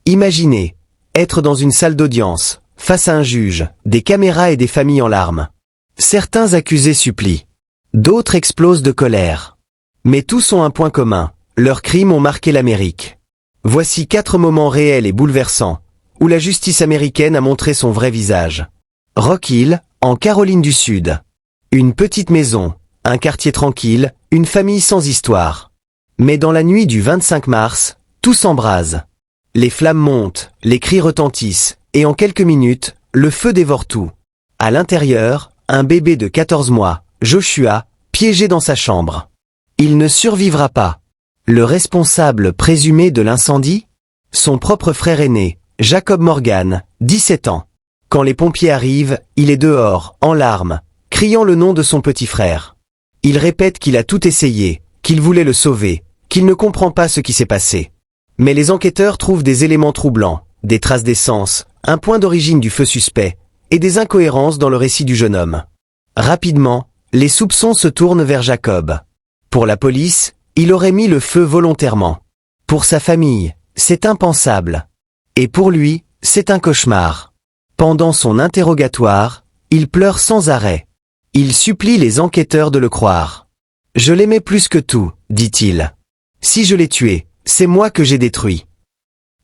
Imaginez, être dans une salle d'audience, face à un juge, des caméras et des familles en larmes. Certains accusés supplient. D'autres explosent de colère. Mais tous ont un point commun, leurs crimes ont marqué l'Amérique. Voici 4 moments réels et bouleversants, où la justice américaine a montré son vrai visage. Rock Hill, en Caroline du Sud. Une petite maison, un quartier tranquille, une famille sans histoire. Mais dans la nuit du 25 mars, tout s'embrase. Les flammes montent, les cris retentissent, et en quelques minutes, le feu dévore tout. À l'intérieur, un bébé de 14 mois, Joshua, piégé dans sa chambre. Il ne survivra pas. Le responsable présumé de l'incendie? Son propre frère aîné, Jacob Morgan, 17 ans. Quand les pompiers arrivent, il est dehors, en larmes, criant le nom de son petit frère. Il répète qu'il a tout essayé, qu'il voulait le sauver, qu'il ne comprend pas ce qui s'est passé. Mais les enquêteurs trouvent des éléments troublants, des traces d'essence, un point d'origine du feu suspect, et des incohérences dans le récit du jeune homme. Rapidement, les soupçons se tournent vers Jacob. Pour la police, il aurait mis le feu volontairement. Pour sa famille, c'est impensable. Et pour lui, c'est un cauchemar. Pendant son interrogatoire, il pleure sans arrêt. Il supplie les enquêteurs de le croire. « Je l'aimais plus que tout, dit-il. Si je l'ai tué, c'est moi que j'ai détruit. »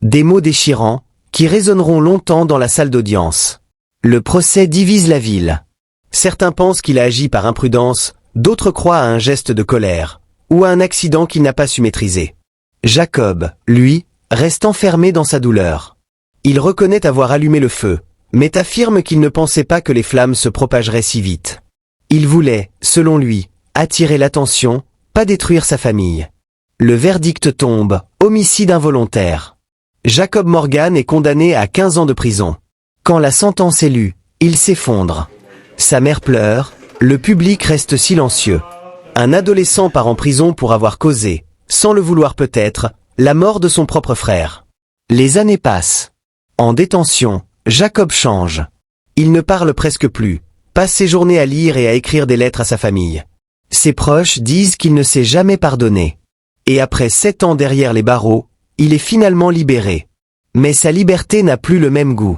Des mots déchirants, qui résonneront longtemps dans la salle d'audience. Le procès divise la ville. Certains pensent qu'il a agi par imprudence, d'autres croient à un geste de colère, ou à un accident qu'il n'a pas su maîtriser. Jacob, lui, reste enfermé dans sa douleur. Il reconnaît avoir allumé le feu, mais affirme qu'il ne pensait pas que les flammes se propageraient si vite. Il voulait, selon lui, attirer l'attention, pas détruire sa famille. Le verdict tombe, homicide involontaire. Jacob Morgan est condamné à 15 ans de prison. Quand la sentence est lue, il s'effondre. Sa mère pleure, le public reste silencieux. Un adolescent part en prison pour avoir causé, sans le vouloir peut-être, la mort de son propre frère. Les années passent. En détention, Jacob change. Il ne parle presque plus, passe ses journées à lire et à écrire des lettres à sa famille. Ses proches disent qu'il ne s'est jamais pardonné. Et après 7 ans derrière les barreaux, il est finalement libéré. Mais sa liberté n'a plus le même goût.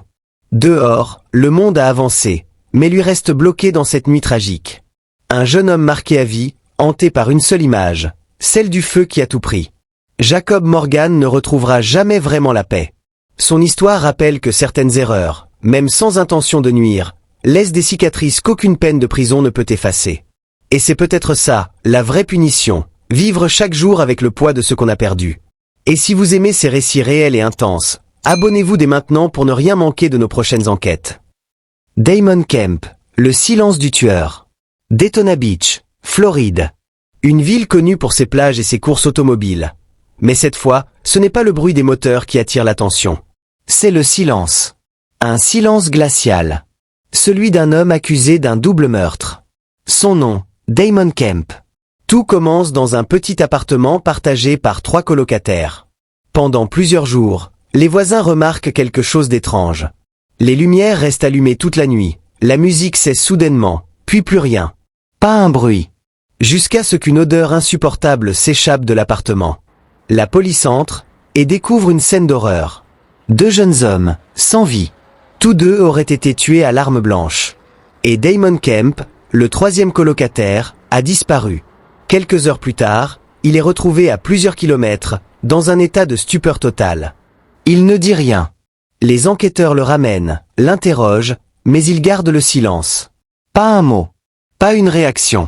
Dehors, le monde a avancé, mais lui reste bloqué dans cette nuit tragique. Un jeune homme marqué à vie, hanté par une seule image, celle du feu qui a tout pris. Jacob Morgan ne retrouvera jamais vraiment la paix. Son histoire rappelle que certaines erreurs, même sans intention de nuire, laissent des cicatrices qu'aucune peine de prison ne peut effacer. Et c'est peut-être ça, la vraie punition, vivre chaque jour avec le poids de ce qu'on a perdu. Et si vous aimez ces récits réels et intenses, abonnez-vous dès maintenant pour ne rien manquer de nos prochaines enquêtes. Damon Kemp, le silence du tueur. Daytona Beach, Floride. Une ville connue pour ses plages et ses courses automobiles. Mais cette fois, ce n'est pas le bruit des moteurs qui attire l'attention. C'est le silence. Un silence glacial. Celui d'un homme accusé d'un double meurtre. Son nom, Damon Kemp. Tout commence dans un petit appartement partagé par 3 colocataires. Pendant plusieurs jours, les voisins remarquent quelque chose d'étrange. Les lumières restent allumées toute la nuit, la musique cesse soudainement, puis plus rien. Pas un bruit. Jusqu'à ce qu'une odeur insupportable s'échappe de l'appartement. La police entre et découvre une scène d'horreur. 2 jeunes hommes, sans vie. Tous 2 auraient été tués à l'arme blanche. Et Damon Kemp, le 3e colocataire, a disparu. Quelques heures plus tard, il est retrouvé à plusieurs kilomètres, dans un état de stupeur totale. Il ne dit rien. Les enquêteurs le ramènent, l'interrogent, mais il garde le silence. Pas un mot. Pas une réaction.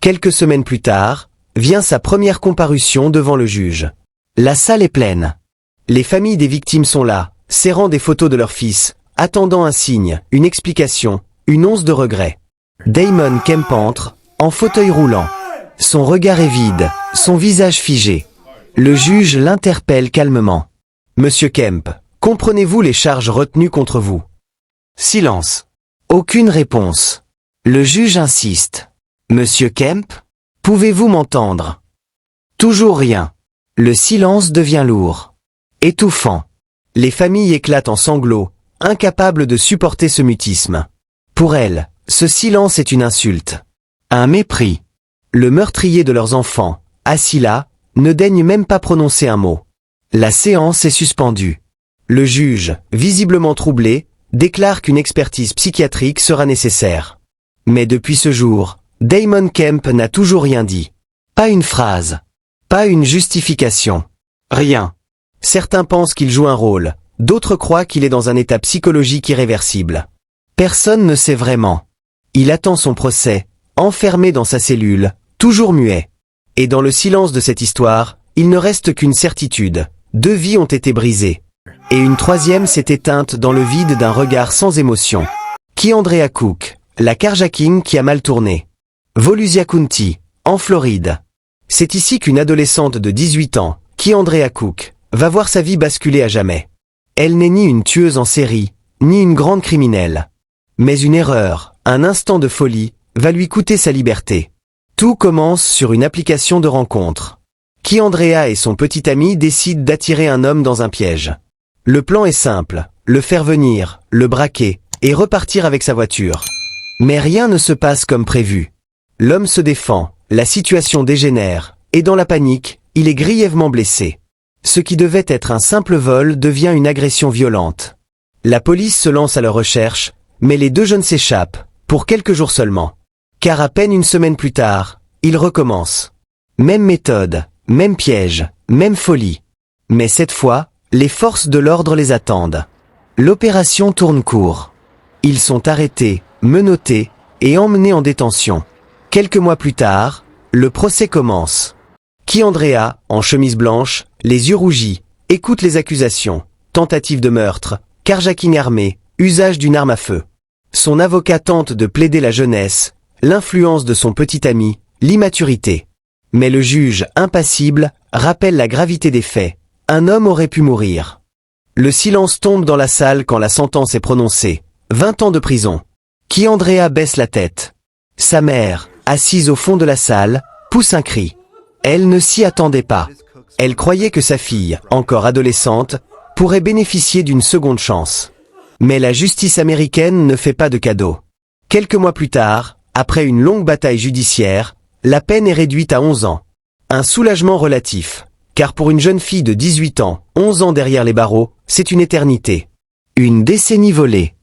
Quelques semaines plus tard, vient sa première comparution devant le juge. La salle est pleine. Les familles des victimes sont là, serrant des photos de leur fils, attendant un signe, une explication, une once de regret. Damon Kemp entre, en fauteuil roulant. Son regard est vide, son visage figé. Le juge l'interpelle calmement. « Monsieur Kemp, comprenez-vous les charges retenues contre vous ?» Silence. Aucune réponse. Le juge insiste. « Monsieur Kemp, pouvez-vous m'entendre ?» Toujours rien. Le silence devient lourd. Étouffant. Les familles éclatent en sanglots, incapables de supporter ce mutisme. Pour elles, ce silence est une insulte. Un mépris. Le meurtrier de leurs enfants, assis là, ne daigne même pas prononcer un mot. La séance est suspendue. Le juge, visiblement troublé, déclare qu'une expertise psychiatrique sera nécessaire. Mais depuis ce jour, Damon Kemp n'a toujours rien dit. Pas une phrase. Pas une justification. Rien. Certains pensent qu'il joue un rôle, d'autres croient qu'il est dans un état psychologique irréversible. Personne ne sait vraiment. Il attend son procès, enfermé dans sa cellule, toujours muet. Et dans le silence de cette histoire, il ne reste qu'une certitude. 2 vies ont été brisées. Et une 3e s'est éteinte dans le vide d'un regard sans émotion. Kiandrea Cook, la carjacking qui a mal tourné. Volusia County, en Floride. C'est ici qu'une adolescente de 18 ans, Kiandrea Cook, va voir sa vie basculer à jamais. Elle n'est ni une tueuse en série, ni une grande criminelle. Mais une erreur, un instant de folie, va lui coûter sa liberté. Tout commence sur une application de rencontre. Kiandrea et son petit ami décident d'attirer un homme dans un piège. Le plan est simple, le faire venir, le braquer, et repartir avec sa voiture. Mais rien ne se passe comme prévu. L'homme se défend, la situation dégénère, et dans la panique, il est grièvement blessé. Ce qui devait être un simple vol devient une agression violente. La police se lance à leur recherche, mais les 2 jeunes s'échappent, pour quelques jours seulement. Car à peine une semaine plus tard, ils recommencent. Même méthode, même piège, même folie. Mais cette fois, les forces de l'ordre les attendent. L'opération tourne court. Ils sont arrêtés, menottés, et emmenés en détention. Quelques mois plus tard, le procès commence. Kiandrea, en chemise blanche, les yeux rougis, écoute les accusations, tentative de meurtre, carjacking armé, usage d'une arme à feu. Son avocat tente de plaider la jeunesse, l'influence de son petit ami, l'immaturité. Mais le juge, impassible, rappelle la gravité des faits. Un homme aurait pu mourir. Le silence tombe dans la salle quand la sentence est prononcée. 20 ans de prison. Kiandrea baisse la tête. Sa mère, assise au fond de la salle, pousse un cri. Elle ne s'y attendait pas. Elle croyait que sa fille, encore adolescente, pourrait bénéficier d'une seconde chance. Mais la justice américaine ne fait pas de cadeaux. Quelques mois plus tard, après une longue bataille judiciaire, la peine est réduite à 11 ans. Un soulagement relatif, car pour une jeune fille de 18 ans, 11 ans derrière les barreaux, c'est une éternité. Une décennie volée.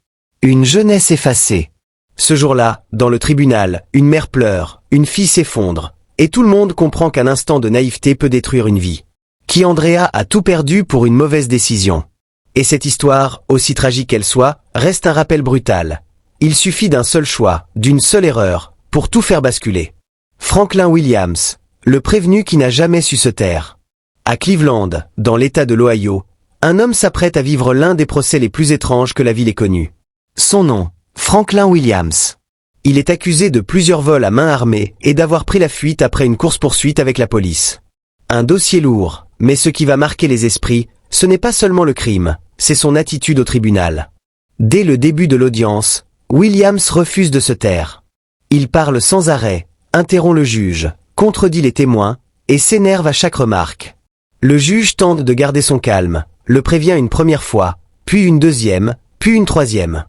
Une jeunesse effacée. Ce jour-là, dans le tribunal, une mère pleure, une fille s'effondre, et tout le monde comprend qu'un instant de naïveté peut détruire une vie. Kiandrea a tout perdu pour une mauvaise décision. Et cette histoire, aussi tragique qu'elle soit, reste un rappel brutal. Il suffit d'un seul choix, d'une seule erreur, pour tout faire basculer. Franklin Williams, le prévenu qui n'a jamais su se taire. À Cleveland, dans l'État de l'Ohio, un homme s'apprête à vivre l'un des procès les plus étranges que la ville ait connus. Son nom, Franklin Williams. Il est accusé de plusieurs vols à main armée et d'avoir pris la fuite après une course-poursuite avec la police. Un dossier lourd, mais ce qui va marquer les esprits, ce n'est pas seulement le crime, c'est son attitude au tribunal. Dès le début de l'audience, Williams refuse de se taire. Il parle sans arrêt, interrompt le juge, contredit les témoins, et s'énerve à chaque remarque. Le juge tente de garder son calme, le prévient une première fois, puis une deuxième, puis une troisième.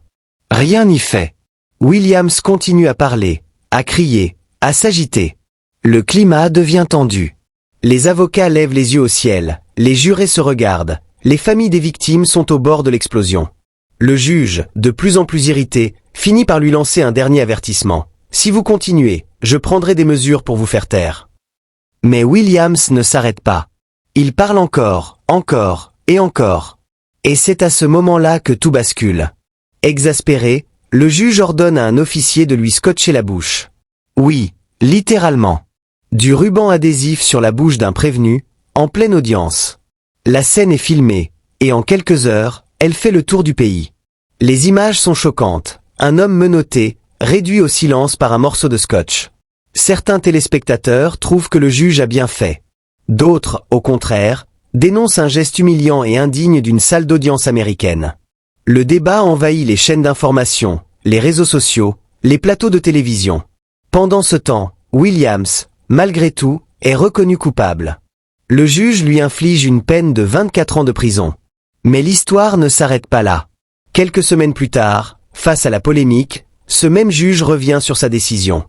Rien n'y fait. Williams continue à parler, à crier, à s'agiter. Le climat devient tendu. Les avocats lèvent les yeux au ciel, les jurés se regardent, les familles des victimes sont au bord de l'explosion. Le juge, de plus en plus irrité, finit par lui lancer un dernier avertissement. Si vous continuez, je prendrai des mesures pour vous faire taire. Mais Williams ne s'arrête pas. Il parle encore, encore, et encore. Et c'est à ce moment-là que tout bascule. Exaspéré, le juge ordonne à un officier de lui scotcher la bouche. Oui, littéralement. Du ruban adhésif sur la bouche d'un prévenu, en pleine audience. La scène est filmée, et en quelques heures, elle fait le tour du pays. Les images sont choquantes. Un homme menotté, réduit au silence par un morceau de scotch. Certains téléspectateurs trouvent que le juge a bien fait. D'autres, au contraire, dénoncent un geste humiliant et indigne d'une salle d'audience américaine. Le débat envahit les chaînes d'information, les réseaux sociaux, les plateaux de télévision. Pendant ce temps, Williams, malgré tout, est reconnu coupable. Le juge lui inflige une peine de 24 ans de prison. Mais l'histoire ne s'arrête pas là. Quelques semaines plus tard, face à la polémique, ce même juge revient sur sa décision.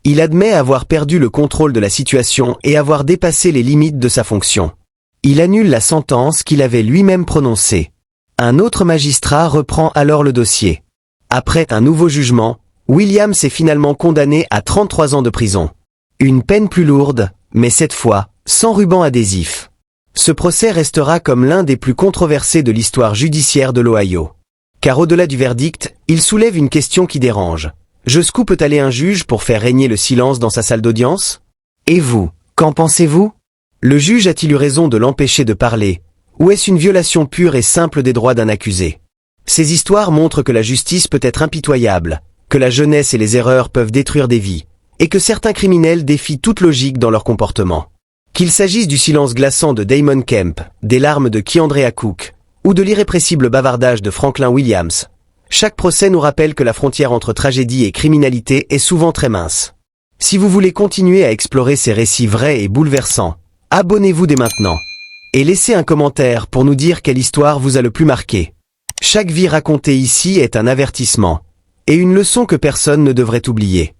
Il admet avoir perdu le contrôle de la situation et avoir dépassé les limites de sa fonction. Il annule la sentence qu'il avait lui-même prononcée. Un autre magistrat reprend alors le dossier. Après un nouveau jugement, Williams est finalement condamné à 33 ans de prison. Une peine plus lourde, mais cette fois, sans ruban adhésif. Ce procès restera comme l'un des plus controversés de l'histoire judiciaire de l'Ohio. Car au-delà du verdict, il soulève une question qui dérange. Jusqu'où peut aller un juge pour faire régner le silence dans sa salle d'audience? Et vous, qu'en pensez-vous? Le juge a-t-il eu raison de l'empêcher de parler? Ou est-ce une violation pure et simple des droits d'un accusé? Ces histoires montrent que la justice peut être impitoyable, que la jeunesse et les erreurs peuvent détruire des vies, et que certains criminels défient toute logique dans leur comportement. Qu'il s'agisse du silence glaçant de Damon Kemp, des larmes de Keandrea Cook, ou de l'irrépressible bavardage de Franklin Williams, chaque procès nous rappelle que la frontière entre tragédie et criminalité est souvent très mince. Si vous voulez continuer à explorer ces récits vrais et bouleversants, abonnez-vous dès maintenant. Et laissez un commentaire pour nous dire quelle histoire vous a le plus marqué. Chaque vie racontée ici est un avertissement, et une leçon que personne ne devrait oublier.